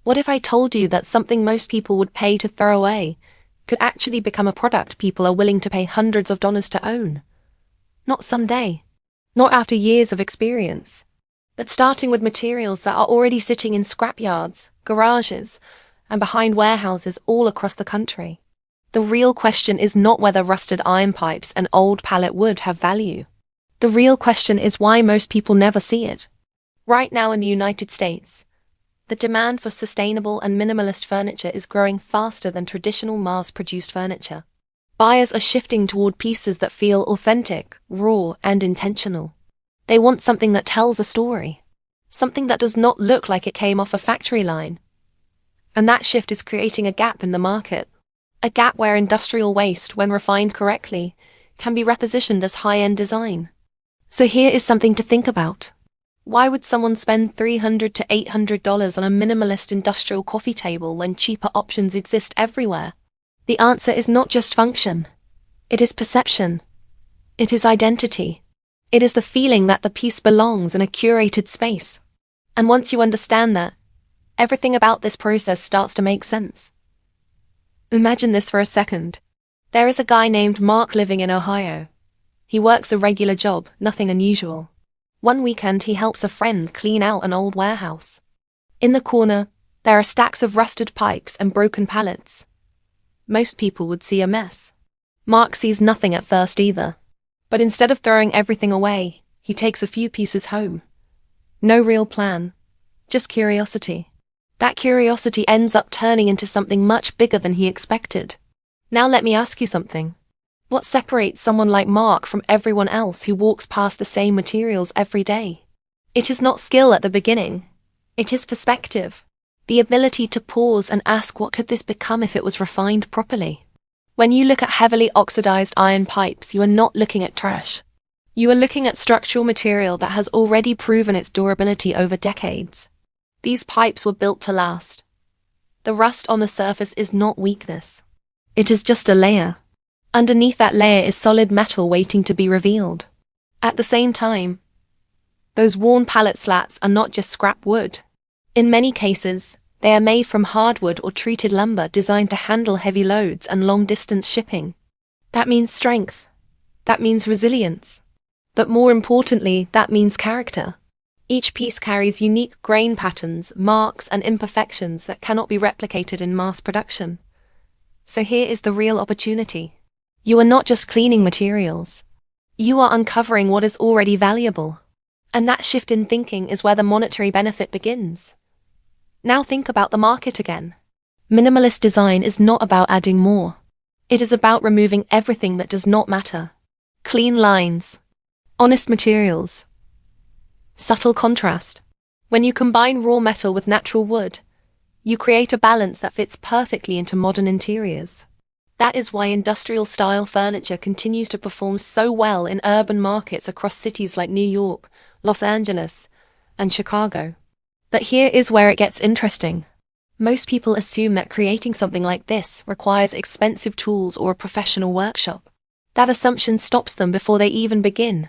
What if I told you that something most people would pay to throw away could actually become a product people are willing to pay hundreds of dollars to own? Not someday. Not after years of experience. But starting with materials that are already sitting in scrapyards, garages, and behind warehouses all across the country. The real question is not whether rusted iron pipes and old pallet wood have value. The real question is why most people never see it. Right now in the United States, the demand for sustainable and minimalist furniture is growing faster than traditional mass-produced furniture. Buyers are shifting toward pieces that feel authentic, raw, and intentional. They want something that tells a story. Something that does not look like it came off a factory line. And that shift is creating a gap in the market. A gap where industrial waste, when refined correctly, can be repositioned as high-end design. So here is something to think about. Why would someone spend $300 to $800 on a minimalist industrial coffee table when cheaper options exist everywhere? The answer is not just function. It is perception. It is identity. It is the feeling that the piece belongs in a curated space. And once you understand that, everything about this process starts to make sense. Imagine this for a second. There is a guy named Mark living in Ohio. He works a regular job, nothing unusual. One weekend he helps a friend clean out an old warehouse. In the corner, there are stacks of rusted pipes and broken pallets. Most people would see a mess. Mark sees nothing at first either. But instead of throwing everything away, he takes a few pieces home. No real plan, just curiosity. That curiosity ends up turning into something much bigger than he expected. Now let me ask you something. What separates someone like Mark from everyone else who walks past the same materials every day? It is not skill at the beginning. It is perspective. The ability to pause and ask, what could this become if it was refined properly? When you look at heavily oxidized iron pipes, you are not looking at trash. You are looking at structural material that has already proven its durability over decades. These pipes were built to last. The rust on the surface is not weakness. It is just a layer. Underneath that layer is solid metal waiting to be revealed. At the same time, those worn pallet slats are not just scrap wood. In many cases, they are made from hardwood or treated lumber designed to handle heavy loads and long-distance shipping. That means strength. That means resilience. But more importantly, that means character. Each piece carries unique grain patterns, marks, and imperfections that cannot be replicated in mass production. So here is the real opportunity. You are not just cleaning materials. You are uncovering what is already valuable. And that shift in thinking is where the monetary benefit begins. Now think about the market again. Minimalist design is not about adding more. It is about removing everything that does not matter. Clean lines. Honest materials. Subtle contrast. When you combine raw metal with natural wood, you create a balance that fits perfectly into modern interiors. That is why industrial-style furniture continues to perform so well in urban markets across cities like New York, Los Angeles, and Chicago. But here is where it gets interesting. Most people assume that creating something like this requires expensive tools or a professional workshop. That assumption stops them before they even begin.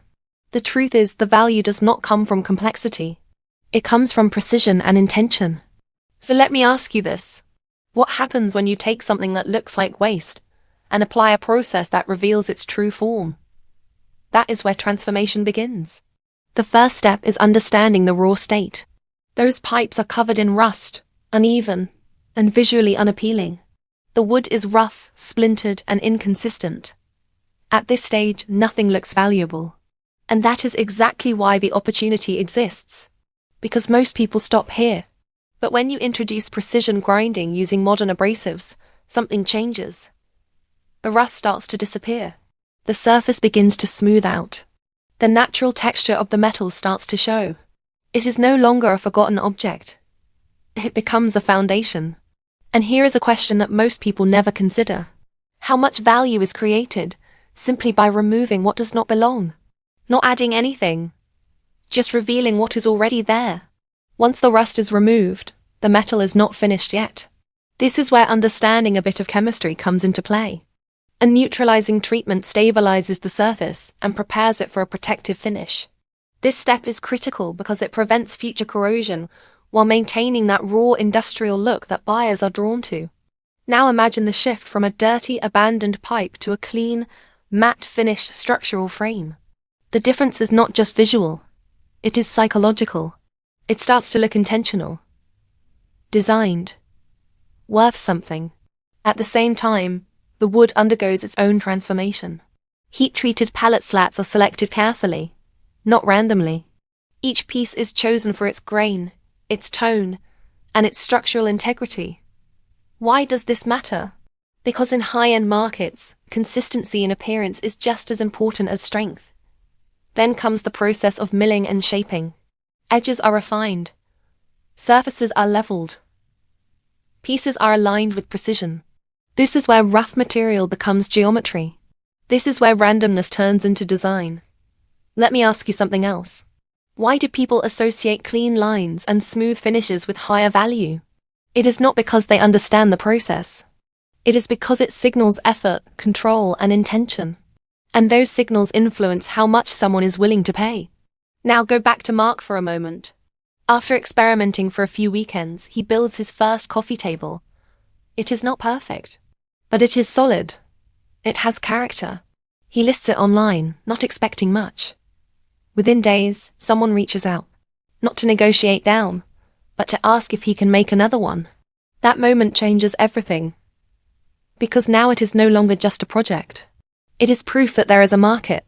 The truth is, the value does not come from complexity. It comes from precision and intention. So let me ask you this. What happens when you take something that looks like waste and apply a process that reveals its true form? That is where transformation begins. The first step is understanding the raw state. Those pipes are covered in rust, uneven, and visually unappealing. The wood is rough, splintered, and inconsistent. At this stage, nothing looks valuable. And that is exactly why the opportunity exists. Because most people stop here. But when you introduce precision grinding using modern abrasives, something changes. The rust starts to disappear. The surface begins to smooth out. The natural texture of the metal starts to show. It is no longer a forgotten object. It becomes a foundation. And here is a question that most people never consider. How much value is created simply by removing what does not belong? Not adding anything. Just revealing what is already there. Once the rust is removed, the metal is not finished yet. This is where understanding a bit of chemistry comes into play. A neutralizing treatment stabilizes the surface and prepares it for a protective finish. This step is critical because it prevents future corrosion while maintaining that raw industrial look that buyers are drawn to. Now imagine the shift from a dirty, abandoned pipe to a clean, matte finished structural frame. The difference is not just visual, it is psychological. It starts to look intentional, designed, worth something. At the same time, the wood undergoes its own transformation. Heat-treated pallet slats are selected carefully, not randomly. Each piece is chosen for its grain, its tone, and its structural integrity. Why does this matter? Because in high-end markets, consistency in appearance is just as important as strength. Then comes the process of milling and shaping. Edges are refined. Surfaces are leveled. Pieces are aligned with precision. This is where rough material becomes geometry. This is where randomness turns into design. Let me ask you something else. Why do people associate clean lines and smooth finishes with higher value? It is not because they understand the process. It is because it signals effort, control, and intention. And those signals influence how much someone is willing to pay. Now go back to Mark for a moment. After experimenting for a few weekends, he builds his first coffee table. It is not perfect, but it is solid. It has character. He lists it online, not expecting much. Within days, someone reaches out, not to negotiate down, but to ask if he can make another one. That moment changes everything. Because now it is no longer just a project. It is proof that there is a market.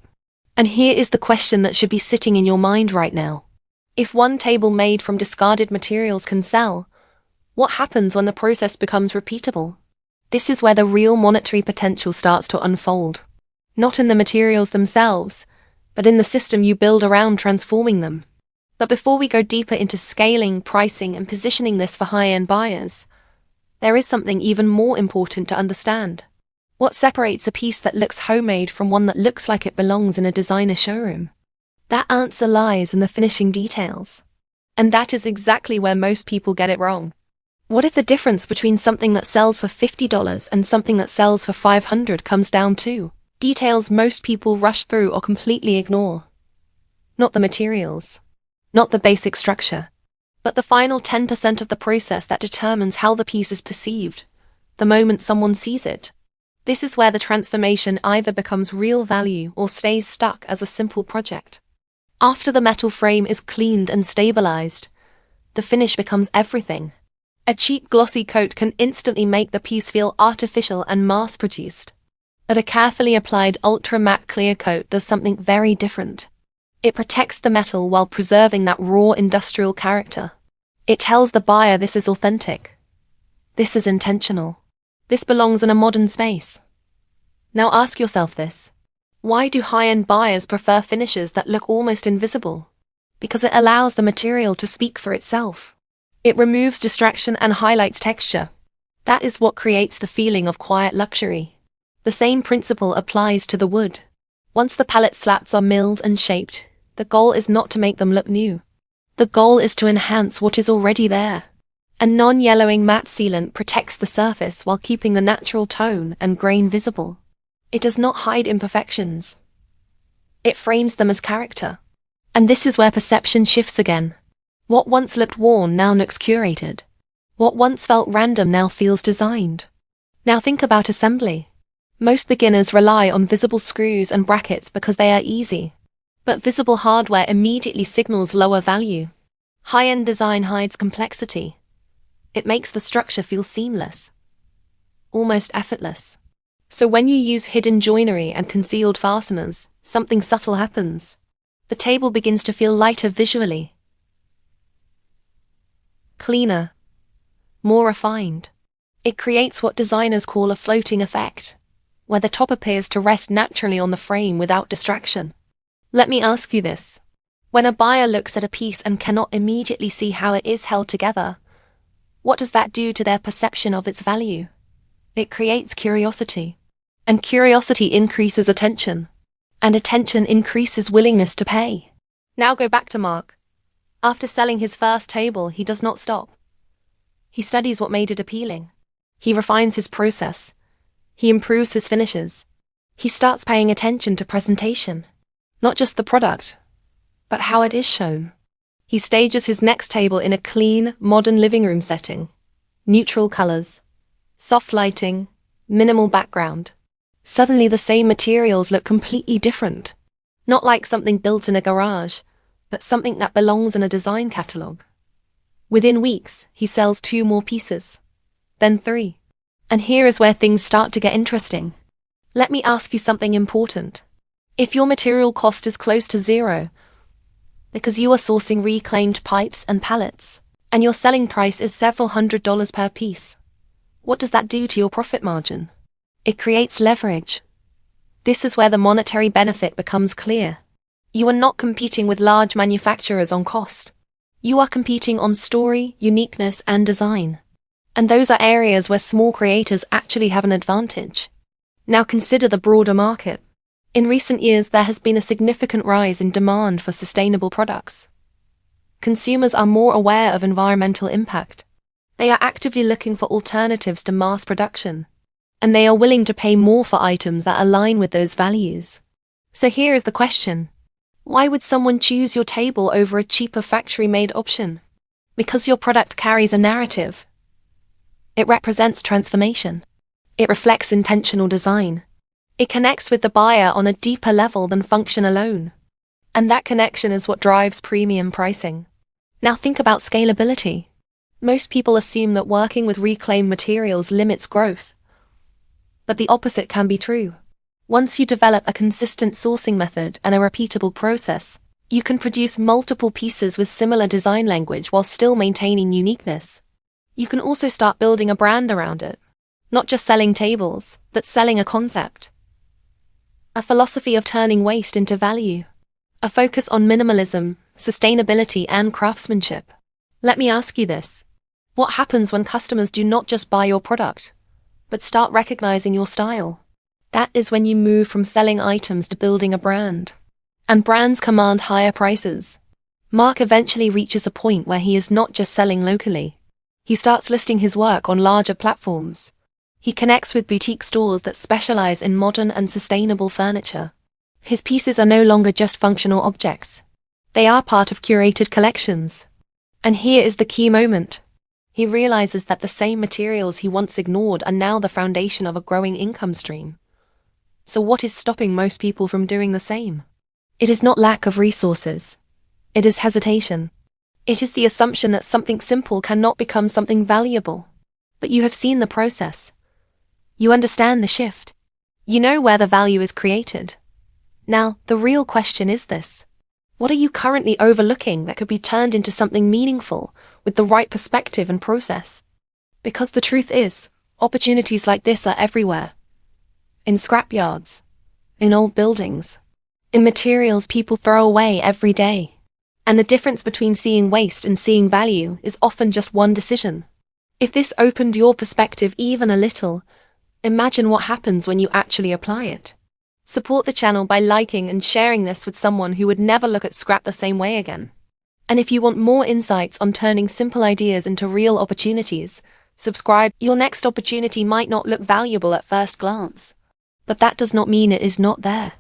And here is the question that should be sitting in your mind right now. If one table made from discarded materials can sell, what happens when the process becomes repeatable? This is where the real monetary potential starts to unfold. Not in the materials themselves, but in the system you build around transforming them. But before we go deeper into scaling, pricing, and positioning this for high-end buyers, there is something even more important to understand. What separates a piece that looks homemade from one that looks like it belongs in a designer showroom? That answer lies in the finishing details. And that is exactly where most people get it wrong. What if the difference between something that sells for $50 and something that sells for $500 comes down to details most people rush through or completely ignore? Not the materials, not the basic structure, but the final 10% of the process that determines how the piece is perceived, the moment someone sees it. This is where the transformation either becomes real value or stays stuck as a simple project. After the metal frame is cleaned and stabilized, the finish becomes everything. A cheap glossy coat can instantly make the piece feel artificial and mass-produced. But a carefully applied ultra-matte clear coat does something very different. It protects the metal while preserving that raw industrial character. It tells the buyer this is authentic. This is intentional. This belongs in a modern space. Now ask yourself this. Why do high-end buyers prefer finishes that look almost invisible? Because it allows the material to speak for itself. It removes distraction and highlights texture. That is what creates the feeling of quiet luxury. The same principle applies to the wood. Once the pallet slats are milled and shaped, the goal is not to make them look new. The goal is to enhance what is already there. A non-yellowing matte sealant protects the surface while keeping the natural tone and grain visible. It does not hide imperfections. It frames them as character. And this is where perception shifts again. What once looked worn now looks curated. What once felt random now feels designed. Now think about assembly. Most beginners rely on visible screws and brackets because they are easy. But visible hardware immediately signals lower value. High-end design hides complexity. It makes the structure feel seamless, almost effortless. So when you use hidden joinery and concealed fasteners, something subtle happens. The table begins to feel lighter visually, cleaner, more refined. It creates what designers call a floating effect, where the top appears to rest naturally on the frame without distraction. Let me ask you this. When a buyer looks at a piece and cannot immediately see how it is held together, what does that do to their perception of its value? It creates curiosity. And curiosity increases attention. And attention increases willingness to pay. Now go back to Mark. After selling his first table, he does not stop. He studies what made it appealing. He refines his process. He improves his finishes. He starts paying attention to presentation. Not just the product, but how it is shown. He stages his next table in a clean, modern living room setting. Neutral colors, soft lighting, minimal background. Suddenly the same materials look completely different. Not like something built in a garage, but something that belongs in a design catalog. Within weeks, he sells 2 more pieces. Then 3. And here is where things start to get interesting. Let me ask you something important. If your material cost is close to zero, because you are sourcing reclaimed pipes and pallets, and your selling price is several $100s per piece, what does that do to your profit margin? It creates leverage. This is where the monetary benefit becomes clear. You are not competing with large manufacturers on cost. You are competing on story, uniqueness, and design. And those are areas where small creators actually have an advantage. Now consider the broader market. In recent years, there has been a significant rise in demand for sustainable products. Consumers are more aware of environmental impact. They are actively looking for alternatives to mass production. And they are willing to pay more for items that align with those values. So here is the question. Why would someone choose your table over a cheaper factory-made option? Because your product carries a narrative. It represents transformation. It reflects intentional design. It connects with the buyer on a deeper level than function alone. And that connection is what drives premium pricing. Now think about scalability. Most people assume that working with reclaimed materials limits growth. But the opposite can be true. Once you develop a consistent sourcing method and a repeatable process, you can produce multiple pieces with similar design language while still maintaining uniqueness. You can also start building a brand around it. Not just selling tables, but selling a concept. A philosophy of turning waste into value. A focus on minimalism, sustainability, and craftsmanship. Let me ask you this. What happens when customers do not just buy your product, but start recognizing your style? That is when you move from selling items to building a brand. And brands command higher prices. Mark eventually reaches a point where he is not just selling locally. He starts listing his work on larger platforms. He connects with boutique stores that specialize in modern and sustainable furniture. His pieces are no longer just functional objects. They are part of curated collections. And here is the key moment. He realizes that the same materials he once ignored are now the foundation of a growing income stream. So what is stopping most people from doing the same? It is not lack of resources. It is hesitation. It is the assumption that something simple cannot become something valuable. But you have seen the process. You understand the shift. You know where the value is created. Now, the real question is this. What are you currently overlooking that could be turned into something meaningful with the right perspective and process? Because the truth is, opportunities like this are everywhere. In scrapyards, in old buildings, in materials people throw away every day. And the difference between seeing waste and seeing value is often just one decision. If this opened your perspective even a little, imagine what happens when you actually apply it. Support the channel by liking and sharing this with someone who would never look at scrap the same way again. And if you want more insights on turning simple ideas into real opportunities, subscribe. Your next opportunity might not look valuable at first glance, but that does not mean it is not there.